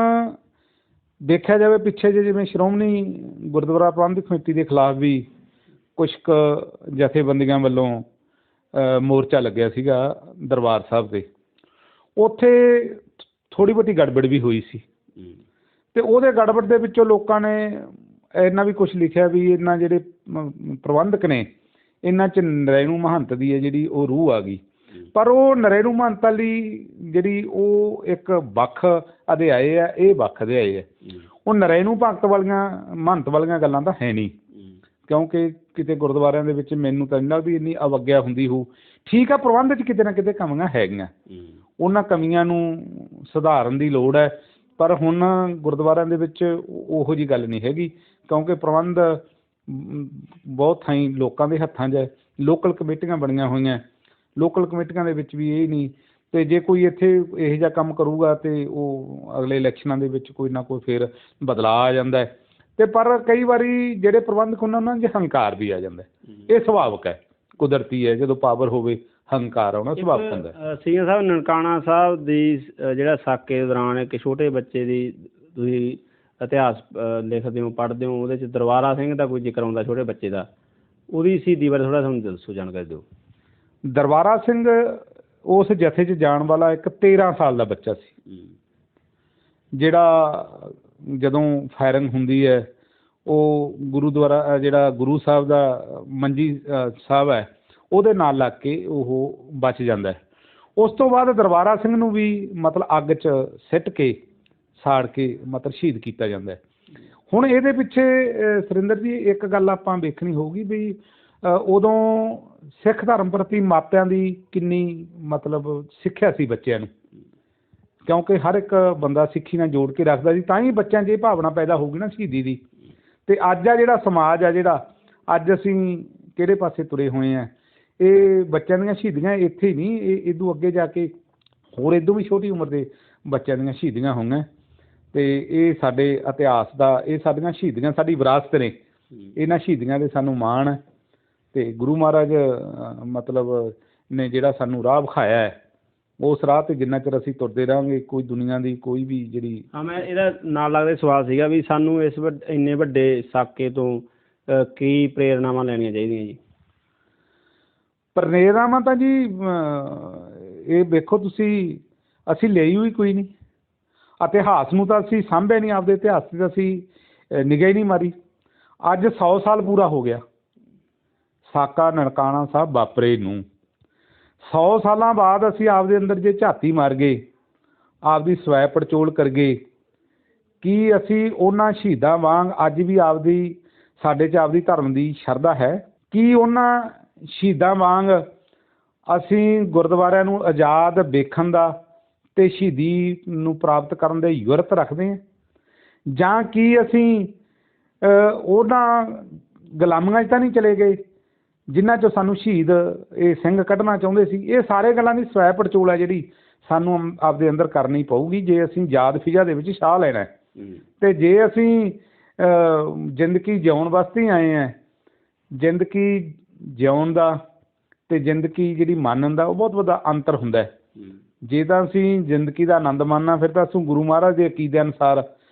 ਦੇਖਿਆ ਜਾਵੇ ਪਿੱਛੇ ਜਿਵੇਂ ਸ਼੍ਰੋਮਣੀ ਗੁਰਦੁਆਰਾ ਪ੍ਰਬੰਧਕ ਕਮੇਟੀ ਦੇ ਖਿਲਾਫ ਵੀ ਕੁਛ ਕੁ ਜਥੇਬੰਦੀਆਂ ਵੱਲੋਂ ਮੋਰਚਾ ਲੱਗਿਆ ਸੀਗਾ ਦਰਬਾਰ ਸਾਹਿਬ 'ਤੇ, ਉੱਥੇ ਥੋੜ੍ਹੀ ਬਹੁਤੀ ਗੜਬੜ ਵੀ ਹੋਈ ਸੀ। ਅਤੇ ਉਹਦੇ ਗੜਬੜ ਦੇ ਵਿੱਚੋਂ ਲੋਕਾਂ ਨੇ ਇੰਨਾ ਵੀ ਕੁਛ ਲਿਖਿਆ ਵੀ ਇਹਨਾਂ ਜਿਹੜੇ ਪ੍ਰਬੰਧਕ ਨੇ ਇਹਨਾਂ 'ਚ ਨਰੈਣੂ ਮਹੰਤ ਦੀ ਹੈ ਜਿਹੜੀ ਉਹ ਰੂਹ ਆ ਗਈ। ਪਰ ਉਹ ਨਰੈਣੂ ਮਹੰਤ ਲਈ ਜਿਹੜੀ ਉਹ ਇੱਕ ਵੱਖ ਅਧਿਆਏ ਆ, ਇਹ ਵੱਖ ਅਧਿਆਏ ਆ। ਉਹ ਨਰੈਣੂ ਮਹੰਤ ਵਾਲੀਆਂ ਗੱਲਾਂ ਤਾਂ ਹੈ ਨਹੀਂ, ਕਿਉਂਕਿ ਕਿਤੇ ਗੁਰਦੁਆਰਿਆਂ ਦੇ ਵਿੱਚ ਮੈਨੂੰ ਤਾਂ ਇੰਨਾ ਵੀ ਇੰਨੀ ਅਵੱਗਿਆ ਹੁੰਦੀ ਹੋਊ। ਠੀਕ ਆ, ਪ੍ਰਬੰਧ 'ਚ ਕਿਤੇ ਨਾ ਕਿਤੇ ਕਮੀਆਂ ਹੈਗੀਆਂ, ਉਹਨਾਂ ਕਮੀਆਂ ਨੂੰ ਸੁਧਾਰਨ ਦੀ ਲੋੜ ਹੈ। ਪਰ ਹੁਣ ਗੁਰਦੁਆਰਿਆਂ ਦੇ ਵਿੱਚ ਉਹੋ ਜਿਹੀ ਗੱਲ ਨਹੀਂ ਹੈਗੀ, ਕਿਉਂਕਿ ਪ੍ਰਬੰਧ ਬਹੁਤ ਥਾਈਂ ਲੋਕਾਂ ਦੇ ਹੱਥਾਂ 'ਚ ਹੈ। ਲੋਕਲ ਕਮੇਟੀਆਂ ਬਣੀਆਂ ਹੋਈਆਂ, ਲੋਕਲ ਕਮੇਟੀਆਂ ਦੇ ਵਿੱਚ ਵੀ ਇਹ ਨਹੀਂ। ਅਤੇ ਜੇ ਕੋਈ ਇੱਥੇ ਇਹੋ ਜਿਹਾ ਕੰਮ ਕਰੂਗਾ ਤਾਂ ਉਹ ਅਗਲੇ ਇਲੈਕਸ਼ਨਾਂ ਦੇ ਵਿੱਚ ਕੋਈ ਨਾ ਕੋਈ ਫਿਰ ਬਦਲਾਅ ਆ ਜਾਂਦਾ ਹੈ। ਅਤੇ ਪਰ ਕਈ ਵਾਰੀ ਜਿਹੜੇ ਪ੍ਰਬੰਧਕ ਉਹਨਾਂ 'ਚ ਹੰਕਾਰ ਵੀ ਆ ਜਾਂਦਾ, ਇਹ ਸੁਭਾਵਿਕ ਹੈ, ਕੁਦਰਤੀ ਹੈ। ਜਦੋਂ ਪਾਵਰ ਹੋਵੇ ਹੰਕਾਰ ਆਉਣਾ ਸੁਭਾਵਿਕ ਹੁੰਦਾ। ਸਿੰਘ ਸਾਹਿਬ, ਨਨਕਾਣਾ ਸਾਹਿਬ ਦੀ ਜਿਹੜਾ ਸਾਕੇ ਦੌਰਾਨ ਇੱਕ ਛੋਟੇ ਬੱਚੇ ਦੀ ਤੁਸੀਂ ਇਤਿਹਾਸ ਲਿਖਦੇ ਹੋ, ਪੜ੍ਹਦੇ ਹੋ, ਉਹਦੇ 'ਚ ਦਰਬਾਰਾ ਸਿੰਘ ਦਾ ਕੋਈ ਜ਼ਿਕਰ ਆਉਂਦਾ ਛੋਟੇ ਬੱਚੇ ਦਾ, ਉਹਦੀ ਸ਼ਹੀਦੀ ਬਾਰੇ ਥੋੜ੍ਹਾ ਸਾਨੂੰ ਦੱਸੋ, ਜਾਣਕਾਰੀ ਦਿਓ। ਦਰਬਾਰਾ ਸਿੰਘ ਉਸ ਜਥੇ 'ਚ ਜਾਣ ਵਾਲਾ ਇੱਕ 13 ਸਾਲ ਦਾ ਬੱਚਾ ਸੀ, ਜਿਹੜਾ ਜਦੋਂ ਫਾਇਰਿੰਗ ਹੁੰਦੀ ਹੈ ਉਹ ਗੁਰੂਦੁਆਰਾ ਜਿਹੜਾ ਗੁਰੂ ਸਾਹਿਬ ਦਾ ਮੰਜੀ ਸਾਹਿਬ ਹੈ ਉਹਦੇ ਨਾਲ ਲੱਗ ਕੇ ਉਹ ਬਚ ਜਾਂਦਾ ਹੈ। ਉਸ ਤੋਂ ਬਾਅਦ ਦਰਬਾਰਾ ਸਿੰਘ ਨੂੰ ਵੀ ਮਤਲਬ ਅੱਗ 'ਚ ਸਿੱਟ ਕੇ ਸਾੜ ਕੇ ਮਤਲਬ ਸ਼ਹੀਦ ਕੀਤਾ ਜਾਂਦਾ ਹੈ। ਹੁਣ ਇਹਦੇ ਪਿੱਛੇ ਸੁਰਿੰਦਰ ਜੀ ਇੱਕ ਗੱਲ ਆਪਾਂ ਵੇਖਣੀ ਹੋਊਗੀ ਵੀ ਉਦੋਂ ਸਿੱਖ ਧਰਮ ਪ੍ਰਤੀ ਮਾਪਿਆਂ ਦੀ ਕਿੰਨੀ ਮਤਲਬ ਸਿੱਖਿਆ ਸੀ ਬੱਚਿਆਂ ਨੂੰ, ਕਿਉਂਕਿ ਹਰ ਇੱਕ ਬੰਦਾ ਸਿੱਖੀ ਨਾਲ ਜੋੜ ਕੇ ਰੱਖਦਾ ਸੀ, ਤਾਂ ਹੀ ਬੱਚਿਆਂ 'ਚ ਇਹ ਭਾਵਨਾ ਪੈਦਾ ਹੋਊਗੀ ਨਾ ਸ਼ਹੀਦੀ ਦੀ। ਅਤੇ ਅੱਜ ਆ ਜਿਹੜਾ ਸਮਾਜ ਆ, ਜਿਹੜਾ ਅੱਜ ਅਸੀਂ ਕਿਹੜੇ ਪਾਸੇ ਤੁਰੇ ਹੋਏ ਹਾਂ, ਇਹ ਬੱਚਿਆਂ ਦੀਆਂ ਸ਼ਹੀਦੀਆਂ ਇੱਥੇ ਹੀ ਨਹੀਂ, ਇਹ ਇਦੋਂ ਅੱਗੇ ਜਾ ਕੇ ਹੋਰ ਇਦੋਂ ਵੀ ਛੋਟੀ ਉਮਰ ਦੇ ਬੱਚਿਆਂ ਦੀਆਂ ਸ਼ਹੀਦੀਆਂ ਹੋਈਆਂ। ਅਤੇ ਇਹ ਸਾਡੇ ਇਤਿਹਾਸ ਦਾ, ਇਹ ਸਾਡੀਆਂ ਸ਼ਹੀਦੀਆਂ ਸਾਡੀ ਵਿਰਾਸਤ ਨੇ, ਇਹਨਾਂ ਸ਼ਹੀਦੀਆਂ ਦੇ ਸਾਨੂੰ ਮਾਣ ਹੈ। ਅਤੇ ਗੁਰੂ ਮਹਾਰਾਜ ਮਤਲਬ ਨੇ ਜਿਹੜਾ ਸਾਨੂੰ ਰਾਹ ਵਿਖਾਇਆ ਹੈ, ਉਸ ਰਾਹ 'ਤੇ ਜਿੰਨਾ ਚਿਰ ਅਸੀਂ ਤੁਰਦੇ ਰਹਾਂਗੇ, ਕੋਈ ਦੁਨੀਆ ਦੀ ਕੋਈ ਵੀ ਜਿਹੜੀ ਮੈਂ ਇਹਦਾ ਨਾਲ ਲੱਗਦਾ ਸਵਾਲ ਸੀਗਾ ਵੀ ਸਾਨੂੰ ਇਸ ਇੰਨੇ ਵੱਡੇ ਸਾਕੇ ਤੋਂ ਕੀ ਪ੍ਰੇਰਨਾਵਾਂ ਲੈਣੀਆਂ ਚਾਹੀਦੀਆਂ ਜੀ? ਪ੍ਰੇਰਨਾਵਾਂ ਤਾਂ ਜੀ ਇਹ ਵੇਖੋ ਤੁਸੀਂ, ਅਸੀਂ ਲਈ ਹੋਈ ਕੋਈ ਨਹੀਂ, ਇਤਿਹਾਸ ਨੂੰ ਤਾਂ ਅਸੀਂ ਸਾਂਭਿਆ ਨਹੀਂ, ਆਪਦੇ ਇਤਿਹਾਸ 'ਤੇ ਤਾਂ ਅਸੀਂ ਨਿਗਾਹ ਹੀ ਨਹੀਂ ਮਾਰੀ। ਅੱਜ 100 ਸਾਲ ਪੂਰਾ ਹੋ ਗਿਆ ਸਾਕਾ ਨਨਕਾਣਾ ਸਾਹਿਬ ਵਾਪਰੇ ਨੂੰ। 100 ਸਾਲਾਂ ਬਾਅਦ ਅਸੀਂ ਆਪਦੇ ਅੰਦਰ ਜੇ ਝਾਤੀ ਮਾਰ ਗਏ, ਆਪਦੀ ਸਵੈ ਪੜਚੋਲ ਕਰ ਗਏ, ਕੀ ਅਸੀਂ ਉਹਨਾਂ ਸ਼ਹੀਦਾਂ ਵਾਂਗ ਅੱਜ ਵੀ ਸਾਡੇ 'ਚ ਆਪਦੀ ਧਰਮ ਦੀ ਸ਼ਰਧਾ ਹੈ? ਕੀ ਉਹਨਾਂ ਸ਼ਹੀਦਾਂ ਵਾਂਗ ਅਸੀਂ ਗੁਰਦੁਆਰਿਆਂ ਨੂੰ ਆਜ਼ਾਦ ਵੇਖਣ ਦਾ ਅਤੇ ਸ਼ਹੀਦੀ ਨੂੰ ਪ੍ਰਾਪਤ ਕਰਨ ਦੇ ਯੁਰਤ ਰੱਖਦੇ ਹਾਂ? ਜਾਂ ਕੀ ਅਸੀਂ ਉਹਨਾਂ ਗੁਲਾਮੀਆਂ 'ਚ ਤਾਂ ਨਹੀਂ ਚਲੇ ਗਏ ਜਿਨ੍ਹਾਂ 'ਚੋਂ ਸਾਨੂੰ ਸ਼ਹੀਦ ਇਹ ਸਿੰਘ ਕੱਢਣਾ ਚਾਹੁੰਦੇ ਸੀ? ਇਹ ਸਾਰੇ ਗੱਲਾਂ ਦੀ ਸਵੈ ਪੜਚੋਲ ਹੈ ਜਿਹੜੀ ਸਾਨੂੰ ਆਪਦੇ ਅੰਦਰ ਕਰਨੀ ਪਊਗੀ ਜੇ ਅਸੀਂ ਆਜ਼ਾਦ ਫਿਜ਼ਾ ਦੇ ਵਿੱਚ ਸਾਹ ਲੈਣਾ। ਅਤੇ ਜੇ ਅਸੀਂ ਜ਼ਿੰਦਗੀ ਜਿਉਣ ਵਾਸਤੇ ਹੀ ਆਏ ਹਾਂ, ਜ਼ਿੰਦਗੀ ਜਿਉਣ ਦਾ ਅਤੇ ਜ਼ਿੰਦਗੀ ਜਿਹੜੀ ਮੰਨਣ ਦਾ ਉਹ ਬਹੁਤ ਵੱਡਾ ਅੰਤਰ ਹੁੰਦਾ ਹੈ। ਜੇ ਤਾਂ ਅਸੀਂ ਜ਼ਿੰਦਗੀ ਦਾ ਆਨੰਦ ਮਾਣਨਾ, ਫਿਰ ਤਾਂ ਅਸੀਂ ਗੁਰੂ ਮਹਾਰਾਜ ਦੇ ਅਕੀਦੇ ਅਨੁਸਾਰ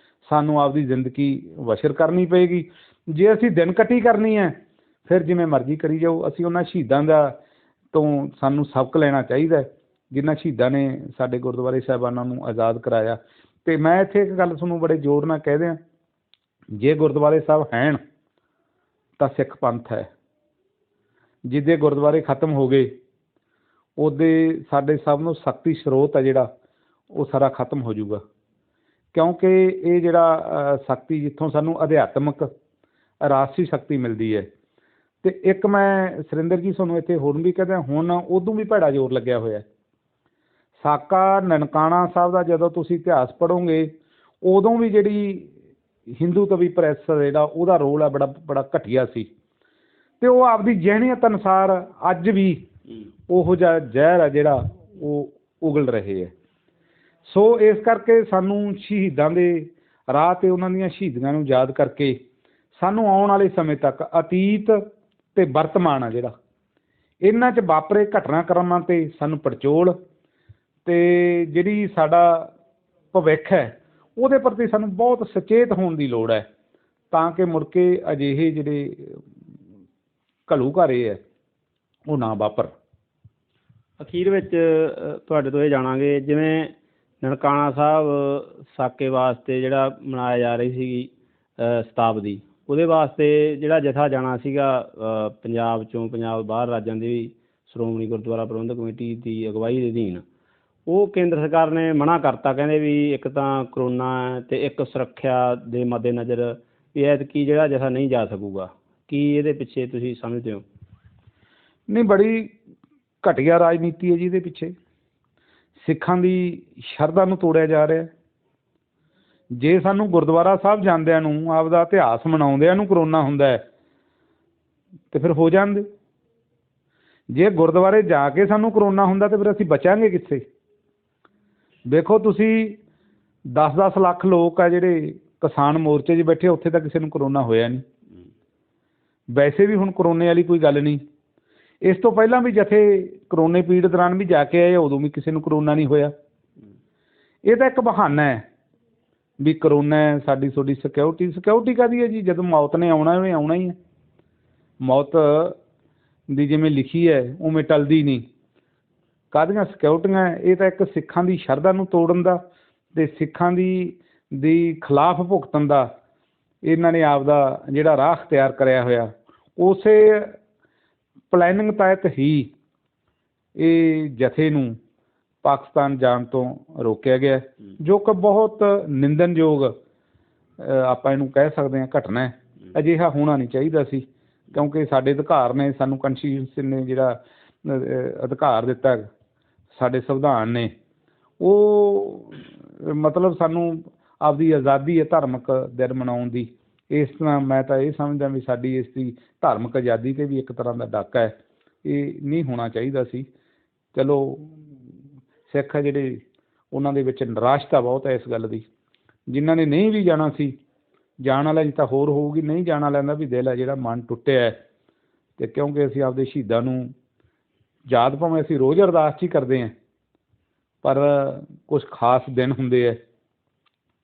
ਸਾਨੂੰ ਆਪਦੀ ਜ਼ਿੰਦਗੀ ਬਸ਼ਰ ਕਰਨੀ ਪਏਗੀ। ਜੇ ਅਸੀਂ ਦਿਨ ਕੱਟੀ ਕਰਨੀ ਹੈ, ਫਿਰ ਜਿਵੇਂ ਮਰਜ਼ੀ ਕਰੀ ਜਾਓ। ਅਸੀਂ ਉਹਨਾਂ ਸ਼ਹੀਦਾਂ ਤੋਂ ਸਾਨੂੰ ਸਬਕ ਲੈਣਾ ਚਾਹੀਦਾ, ਜਿਨ੍ਹਾਂ ਸ਼ਹੀਦਾਂ ਨੇ ਸਾਡੇ ਗੁਰਦੁਆਰੇ ਸਾਹਿਬਾਨਾਂ ਨੂੰ ਆਜ਼ਾਦ ਕਰਾਇਆ। ਅਤੇ ਮੈਂ ਇੱਥੇ ਇੱਕ ਗੱਲ ਤੁਹਾਨੂੰ ਬੜੇ ਜ਼ੋਰ ਨਾਲ ਕਹਿ ਦਿਆਂ, ਜੇ ਗੁਰਦੁਆਰੇ ਸਾਹਿਬ ਹੈਣ ਤਾਂ ਸਿੱਖ ਪੰਥ ਹੈ। ਜਿਹਦੇ ਗੁਰਦੁਆਰੇ ਖਤਮ ਹੋ ਗਏ, ਉਹਦੇ ਸਾਡੇ ਸਭ ਨੂੰ ਸ਼ਕਤੀ ਸਰੋਤ ਹੈ ਜਿਹੜਾ ਉਹ ਸਾਰਾ ਖਤਮ ਹੋ ਜਾਊਗਾ। ਕਿਉਂਕਿ ਇਹ ਜਿਹੜਾ ਸ਼ਕਤੀ ਜਿੱਥੋਂ ਸਾਨੂੰ ਅਧਿਆਤਮਿਕ ਰਾਜਸੀ ਸ਼ਕਤੀ ਮਿਲਦੀ ਹੈ। ਅਤੇ ਇੱਕ ਮੈਂ ਸੁਰਿੰਦਰ ਜੀ ਤੁਹਾਨੂੰ ਇੱਥੇ ਹੋਰ ਵੀ ਕਹਿੰਦਾ, ਹੁਣ ਉਦੋਂ ਵੀ ਭੈੜਾ ਜ਼ੋਰ ਲੱਗਿਆ ਹੋਇਆ ਸਾਕਾ ਨਨਕਾਣਾ ਸਾਹਿਬ ਦਾ। ਜਦੋਂ ਤੁਸੀਂ ਇਤਿਹਾਸ ਪੜ੍ਹੋਗੇ, ਉਦੋਂ ਵੀ ਜਿਹੜੀ ਹਿੰਦੂ ਤਵੀ ਪ੍ਰੈਸ ਜਿਹੜਾ ਉਹਦਾ ਰੋਲ ਹੈ ਬੜਾ ਘਟੀਆ ਸੀ, ਅਤੇ ਉਹ ਆਪਦੀ ਜਿਹਨੀਅਤ ਅਨੁਸਾਰ ਅੱਜ ਵੀ ਉਹੋ ਜਿਹਾ ਜ਼ਹਿਰ ਹੈ ਜਿਹੜਾ ਉਹ ਉਗਲ ਰਹੇ ਹੈ। ਸੋ ਇਸ ਕਰਕੇ ਸਾਨੂੰ ਸ਼ਹੀਦਾਂ ਦੇ ਰਾਹ 'ਤੇ ਉਹਨਾਂ ਦੀਆਂ ਸ਼ਹੀਦੀਆਂ ਨੂੰ ਯਾਦ ਕਰਕੇ ਸਾਨੂੰ ਆਉਣ ਵਾਲੇ ਸਮੇਂ ਤੱਕ ਅਤੀਤ ਅਤੇ ਵਰਤਮਾਨ ਆ ਜਿਹੜਾ ਇਹਨਾਂ 'ਚ ਵਾਪਰੇ ਘਟਨਾਕ੍ਰਮਾਂ 'ਤੇ ਸਾਨੂੰ ਪੜਚੋਲ ਅਤੇ ਜਿਹੜੀ ਸਾਡਾ ਭਵਿੱਖ ਹੈ ਉਹਦੇ ਪ੍ਰਤੀ ਸਾਨੂੰ ਬਹੁਤ ਸੁਚੇਤ ਹੋਣ ਦੀ ਲੋੜ ਹੈ, ਤਾਂ ਕਿ ਮੁੜ ਕੇ ਅਜਿਹੇ ਜਿਹੜੇ ਘਲੂਘਾਰੇ ਹੈ ਉਹ ਨਾ ਵਾਪਰ। ਅਖੀਰ ਵਿੱਚ ਤੁਹਾਡੇ ਤੋਂ ਇਹ ਜਾਣਾਂਗੇ, ਜਿਵੇਂ ਨਨਕਾਣਾ ਸਾਹਿਬ ਸਾਕੇ ਵਾਸਤੇ ਜਿਹੜਾ ਮਨਾਇਆ ਜਾ ਰਹੀ ਸੀਗੀ ਸ਼ਤਾਬਦੀ, ਉਹਦੇ ਵਾਸਤੇ ਜਿਹੜਾ ਜਥਾ ਜਾਣਾ ਸੀਗਾ ਪੰਜਾਬ 'ਚੋਂ, ਪੰਜਾਬ ਬਾਹਰ ਰਾਜਾਂ ਦੇ ਵੀ ਸ਼੍ਰੋਮਣੀ ਗੁਰਦੁਆਰਾ ਪ੍ਰਬੰਧਕ ਕਮੇਟੀ ਦੀ ਅਗਵਾਈ ਦੇ ਅਧੀਨ, ਉਹ ਕੇਂਦਰ ਸਰਕਾਰ ਨੇ ਮਨ੍ਹਾ ਕਰਤਾ। ਕਹਿੰਦੇ ਵੀ ਇੱਕ ਤਾਂ ਕਰੋਨਾ ਹੈ ਅਤੇ ਇੱਕ ਸੁਰੱਖਿਆ ਦੇ ਮੱਦੇਨਜ਼ਰ ਵੀ ਐਤਕੀ ਜਿਹੜਾ ਜਥਾ ਨਹੀਂ ਜਾ ਸਕੂਗਾ। ਕੀ ਇਹਦੇ ਪਿੱਛੇ ਤੁਸੀਂ ਸਮਝਦੇ ਹੋ? ਨਹੀਂ, ਬੜੀ ਘਟੀਆ ਰਾਜਨੀਤੀ ਹੈ ਜੀ ਇਹਦੇ ਪਿੱਛੇ। ਸਿੱਖਾਂ ਦੀ ਸ਼ਰਧਾ ਨੂੰ ਤੋੜਿਆ ਜਾ ਰਿਹਾ। ਜੇ ਸਾਨੂੰ ਗੁਰਦੁਆਰਾ ਸਾਹਿਬ ਜਾਂਦਿਆਂ ਨੂੰ, ਆਪਦਾ ਇਤਿਹਾਸ ਮਨਾਉਂਦਿਆਂ ਨੂੰ ਕਰੋਨਾ ਹੁੰਦਾ ਹੈ ਅਤੇ ਫਿਰ ਹੋ ਜਾਂਦੇ। ਜੇ ਗੁਰਦੁਆਰੇ ਜਾ ਕੇ ਸਾਨੂੰ ਕਰੋਨਾ ਹੁੰਦਾ ਤਾਂ ਫਿਰ ਅਸੀਂ ਬਚਾਂਗੇ ਕਿੱਥੇ? ਵੇਖੋ ਤੁਸੀਂ 10-10 ਲੱਖ ਲੋਕ ਆ ਜਿਹੜੇ ਕਿਸਾਨ ਮੋਰਚੇ 'ਚ ਬੈਠੇ, ਉੱਥੇ ਤਾਂ ਕਿਸੇ ਨੂੰ ਕਰੋਨਾ ਹੋਇਆ ਨਹੀਂ। ਵੈਸੇ ਵੀ ਹੁਣ ਕਰੋਨੇ ਵਾਲੀ ਕੋਈ ਗੱਲ ਨਹੀਂ। ਇਸ ਤੋਂ ਪਹਿਲਾਂ ਵੀ ਜਥੇ ਕਰੋਨੇ ਪੀੜ ਦੌਰਾਨ ਵੀ ਜਾ ਕੇ ਆਏ, ਉਦੋਂ ਵੀ ਕਿਸੇ ਨੂੰ ਕਰੋਨਾ ਨਹੀਂ ਹੋਇਆ। ਇਹ ਤਾਂ ਇੱਕ ਬਹਾਨਾ ਹੈ ਵੀ ਕਰੋਨਾ ਸਾਡੀ ਤੁਹਾਡੀ ਸਿਕਿਉਰਿਟੀ ਕਾਹਦੀ ਹੈ ਜੀ? ਜਦੋਂ ਮੌਤ ਨੇ ਆਉਣਾ, ਉਹਨੇ ਆਉਣਾ ਹੀ ਹੈ। ਮੌਤ ਦੀ ਜਿਵੇਂ ਲਿਖੀ ਹੈ ਉਵੇਂ ਟਲਦੀ ਨਹੀਂ। ਕਾਹਦੀਆਂ ਸਿਕਿਉਰਟੀਆਂ? ਇਹ ਤਾਂ ਇੱਕ ਸਿੱਖਾਂ ਦੀ ਸ਼ਰਧਾ ਨੂੰ ਤੋੜਨ ਦਾ ਅਤੇ ਸਿੱਖਾਂ ਦੀ ਖਿਲਾਫ ਭੁਗਤਣ ਦਾ ਇਹਨਾਂ ਨੇ ਆਪਦਾ ਜਿਹੜਾ ਰਾਹ ਅਖਤਿਆਰ ਕਰਿਆ ਹੋਇਆ। ਉਸੇ ਪਲੈਨਿੰਗ ਤਹਿਤ ਹੀ ਇਹ ਜਥੇ ਨੂੰ ਪਾਕਿਸਤਾਨ ਜਾਣ ਤੋਂ ਰੋਕਿਆ ਗਿਆ, ਜੋ ਕਿ ਬਹੁਤ ਨਿੰਦਣਯੋਗ ਆਪਾਂ ਇਹਨੂੰ ਕਹਿ ਸਕਦੇ ਹਾਂ ਘਟਨਾ ਹੈ। ਅਜਿਹਾ ਹੋਣਾ ਨਹੀਂ ਚਾਹੀਦਾ ਸੀ, ਕਿਉਂਕਿ ਸਾਡੇ ਅਧਿਕਾਰ ਨੇ, ਸਾਨੂੰ ਕਨਸਟੀਟਿਊਸ਼ਨ ਨੇ ਜਿਹੜਾ ਅਧਿਕਾਰ ਦਿੱਤਾ, ਸਾਡੇ ਸੰਵਿਧਾਨ ਨੇ, ਉਹ ਮਤਲਬ ਸਾਨੂੰ ਆਪਦੀ ਆਜ਼ਾਦੀ ਹੈ ਧਾਰਮਿਕ ਦਿਨ ਮਨਾਉਣ ਦੀ। ਇਸ ਤਰ੍ਹਾਂ ਮੈਂ ਤਾਂ ਇਹ ਸਮਝਦਾ ਵੀ ਸਾਡੀ ਇਸ ਦੀ ਧਾਰਮਿਕ ਆਜ਼ਾਦੀ 'ਤੇ ਵੀ ਇੱਕ ਤਰ੍ਹਾਂ ਦਾ ਡਾਕਾ ਹੈ। ਇਹ ਨਹੀਂ ਹੋਣਾ ਚਾਹੀਦਾ ਸੀ। ਚਲੋ ਸਿੱਖ ਆ ਜਿਹੜੇ, ਉਹਨਾਂ ਦੇ ਵਿੱਚ ਨਿਰਾਸ਼ਤਾ ਬਹੁਤ ਹੈ ਇਸ ਗੱਲ ਦੀ। ਜਿਨ੍ਹਾਂ ਨੇ ਨਹੀਂ ਵੀ ਜਾਣਾ ਸੀ, ਜਾਣ ਵਾਲਿਆਂ 'ਚ ਤਾਂ ਹੋਰ ਹੋਊਗੀ, ਨਹੀਂ ਜਾਣ ਵਾਲਿਆਂ ਦਾ ਵੀ ਦਿਲ ਹੈ ਜਿਹੜਾ ਮਨ ਟੁੱਟਿਆ ਹੈ। ਅਤੇ ਕਿਉਂਕਿ ਅਸੀਂ ਆਪਦੇ ਸ਼ਹੀਦਾਂ ਨੂੰ ਯਾਦ ਭਾਵੇਂ ਅਸੀਂ ਰੋਜ਼ ਅਰਦਾਸ 'ਚ ਹੀ ਕਰਦੇ ਹਾਂ, ਪਰ ਕੁਛ ਖਾਸ ਦਿਨ ਹੁੰਦੇ ਹੈ,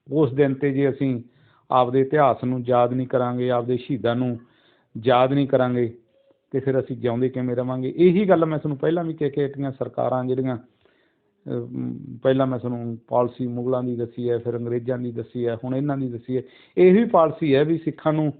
ਉਸ ਦਿਨ 'ਤੇ ਜੇ ਅਸੀਂ ਆਪਦੇ ਇਤਿਹਾਸ ਨੂੰ ਯਾਦ ਨਹੀਂ ਕਰਾਂਗੇ, ਆਪਦੇ ਸ਼ਹੀਦਾਂ ਨੂੰ ਯਾਦ ਨਹੀਂ ਕਰਾਂਗੇ, ਅਤੇ ਫਿਰ ਅਸੀਂ ਜਿਉਂਦੇ ਕਿਵੇਂ ਰਵਾਂਗੇ। ਇਹੀ ਗੱਲ ਮੈਂ ਤੁਹਾਨੂੰ ਪਹਿਲਾਂ ਵੀ ਕਹਿ ਕੇ ਹਟੀਆਂ, ਸਰਕਾਰਾਂ ਜਿਹੜੀਆਂ ਪਹਿਲਾਂ ਮੈਂ ਤੁਹਾਨੂੰ ਪਾਲਿਸੀ ਮੁਗਲਾਂ ਦੀ ਦੱਸੀ ਹੈ, ਫਿਰ ਅੰਗਰੇਜ਼ਾਂ ਦੀ ਦੱਸੀ ਹੈ, ਹੁਣ ਇਹਨਾਂ ਦੀ ਦੱਸੀ ਹੈ। ਇਹੀ ਪਾਲਿਸੀ ਹੈ ਵੀ ਸਿੱਖਾਂ ਨੂੰ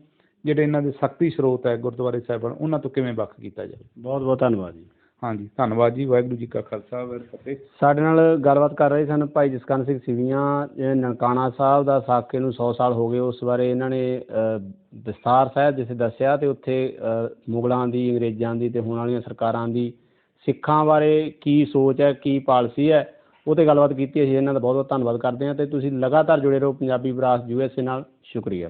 ਜਿਹੜੇ ਇਹਨਾਂ ਦੇ ਸ਼ਕਤੀ ਸਰੋਤ ਹੈ ਗੁਰਦੁਆਰੇ ਸਾਹਿਬਾਨ, ਉਹਨਾਂ ਤੋਂ ਕਿਵੇਂ ਵੱਖ ਕੀਤਾ ਜਾਵੇ। ਬਹੁਤ ਬਹੁਤ ਧੰਨਵਾਦ ਜੀ। ਹਾਂਜੀ, ਧੰਨਵਾਦ ਜੀ। ਵਾਹਿਗੁਰੂ ਜੀ ਕਾ ਖਾਲਸਾ, ਵਾਹਿਗੁਰੂ ਜੀ ਕੀ ਫਤਿਹ। ਸਾਡੇ ਨਾਲ ਗੱਲਬਾਤ ਕਰ ਰਹੇ ਸਨ ਭਾਈ ਜਸਕਰਨ ਸਿੰਘ ਸਿਵੀਆਂ, ਨਨਕਾਣਾ ਸਾਹਿਬ ਦਾ ਸਾਕੇ ਨੂੰ 100 ਸਾਲ ਹੋ ਗਏ, ਉਸ ਬਾਰੇ ਇਹਨਾਂ ਨੇ ਦਸਤਾਰ ਸਾਹਿਬ ਜਿੱਥੇ ਦੱਸਿਆ, ਅਤੇ ਉੱਥੇ ਮੁਗਲਾਂ ਦੀ, ਅੰਗਰੇਜ਼ਾਂ ਦੀ ਅਤੇ ਹੁਣ ਵਾਲੀਆਂ ਸਰਕਾਰਾਂ ਦੀ ਸਿੱਖਾਂ ਬਾਰੇ ਕੀ ਸੋਚ ਹੈ, ਕੀ ਪਾਲਿਸੀ ਹੈ, ਉਹ 'ਤੇ ਗੱਲਬਾਤ ਕੀਤੀ। ਅਸੀਂ ਇਹਨਾਂ ਦਾ ਬਹੁਤ ਬਹੁਤ ਧੰਨਵਾਦ ਕਰਦੇ ਹਾਂ, ਅਤੇ ਤੁਸੀਂ ਲਗਾਤਾਰ ਜੁੜੇ ਰਹੋ ਪੰਜਾਬੀ ਵਿਰਾਸਤ USA ਨਾਲ। ਸ਼ੁਕਰੀਆ।